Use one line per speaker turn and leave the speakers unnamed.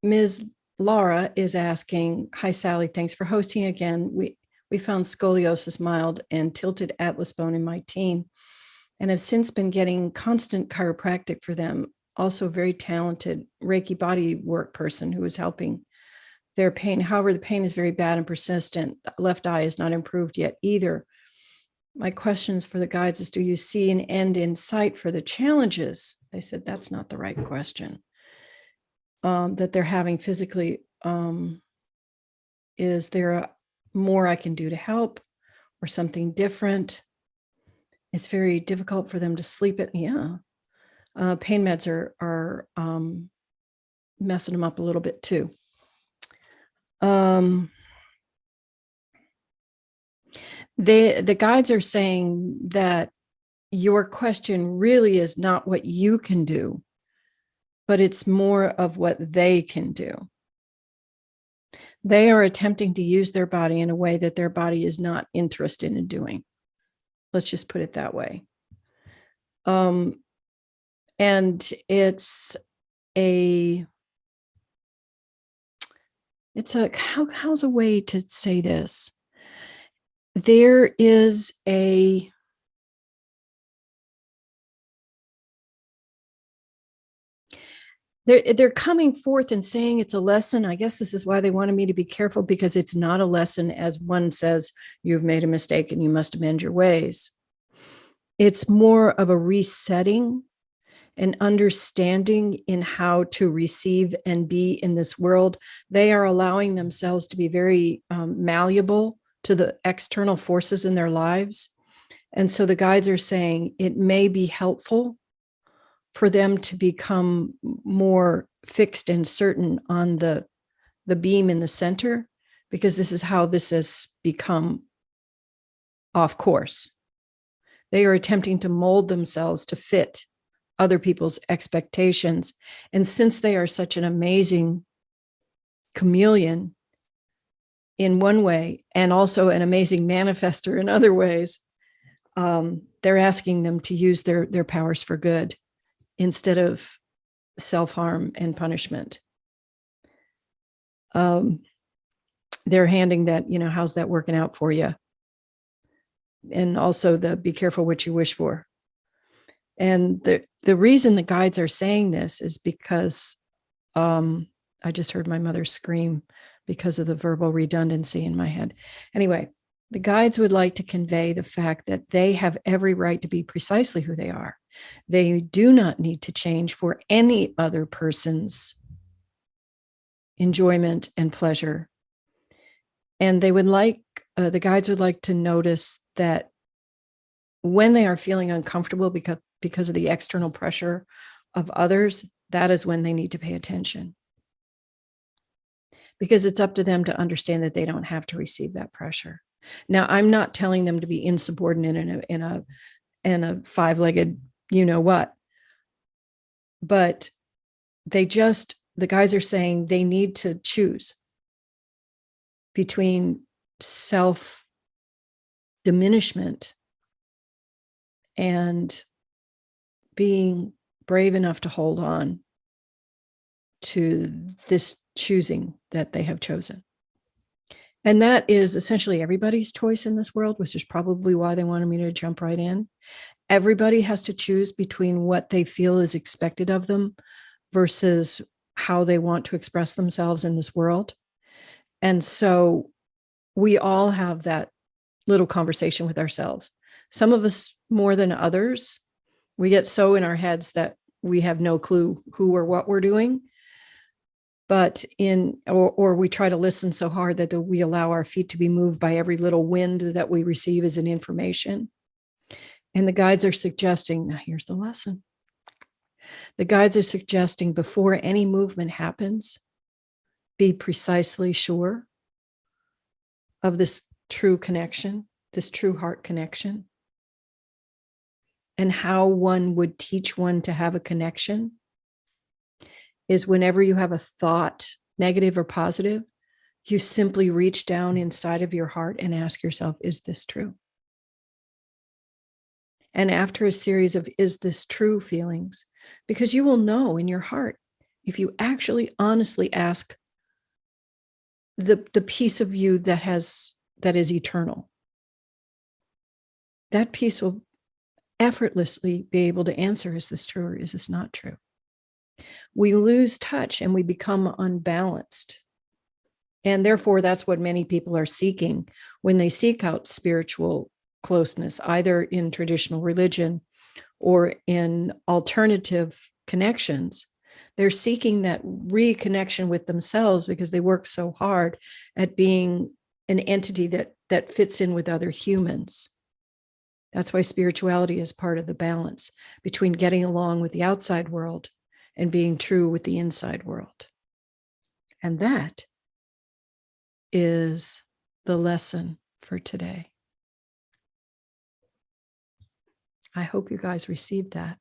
Ms. Laura is asking, hi, Sally, thanks for hosting again. We found scoliosis mild and tilted atlas bone in my teen and have since been getting constant chiropractic for them. Also a very talented Reiki body work person who is helping their pain. However, the pain is very bad and persistent. The left eye is not improved yet either. My questions for the guides is, do you see an end in sight for the challenges? They said that's not the right question. That they're having physically. Is there more I can do to help or something different? It's very difficult for them to sleep at. Yeah. Pain meds are messing them up a little bit too. The guides are saying that your question really is not what you can do, but it's more of what they can do. They are attempting to use their body in a way that their body is not interested in doing. Let's just put it that way. And it's how's a way to say this? There is they're coming forth and saying it's a lesson. I guess this is why they wanted me to be careful, because it's not a lesson as one says, you've made a mistake and you must amend your ways. It's more of a resetting and understanding in how to receive and be in this world. They are allowing themselves to be very malleable to the external forces in their lives. And so the guides are saying it may be helpful for them to become more fixed and certain on the beam in the center, because this is how this has become off course. They are attempting to mold themselves to fit other people's expectations. And since they are such an amazing chameleon in one way, and also an amazing manifester in other ways, they're asking them to use their powers for good instead of self-harm and punishment. They're handing that, how's that working out for you? And also be careful what you wish for. And the reason the guides are saying this is because I just heard my mother scream because of the verbal redundancy in my head. Anyway, the guides would like to convey the fact that they have every right to be precisely who they are. They do not need to change for any other person's enjoyment and pleasure. And they would like, the guides would like to notice that when they are feeling uncomfortable because of the external pressure of others, that is when they need to pay attention. Because it's up to them to understand that they don't have to receive that pressure. Now, I'm not telling them to be insubordinate in a five-legged, what, but the guys are saying they need to choose between self-diminishment and being brave enough to hold on to this choosing that they have chosen. And that is essentially everybody's choice in this world, which is probably why they wanted me to jump right in. Everybody has to choose between what they feel is expected of them versus how they want to express themselves in this world. And so we all have that little conversation with ourselves. Some of us more than others. We get so in our heads that we have no clue who or what we're doing. But or we try to listen so hard that we allow our feet to be moved by every little wind that we receive as an information. And the guides are suggesting, now here's the lesson. The guides are suggesting before any movement happens, be precisely sure of this true connection, this true heart connection, and how one would teach one to have a connection is whenever you have a thought, negative or positive, you simply reach down inside of your heart and ask yourself, is this true? And after a series of is this true feelings, because you will know in your heart, if you actually honestly ask the piece of you that is eternal, that piece will effortlessly be able to answer, is this true or is this not true? We lose touch and we become unbalanced. And therefore, that's what many people are seeking when they seek out spiritual closeness, either in traditional religion or in alternative connections. They're seeking that reconnection with themselves because they work so hard at being an entity that fits in with other humans. That's why spirituality is part of the balance between getting along with the outside world and being true with the inside world. And that is the lesson for today. I hope you guys received that.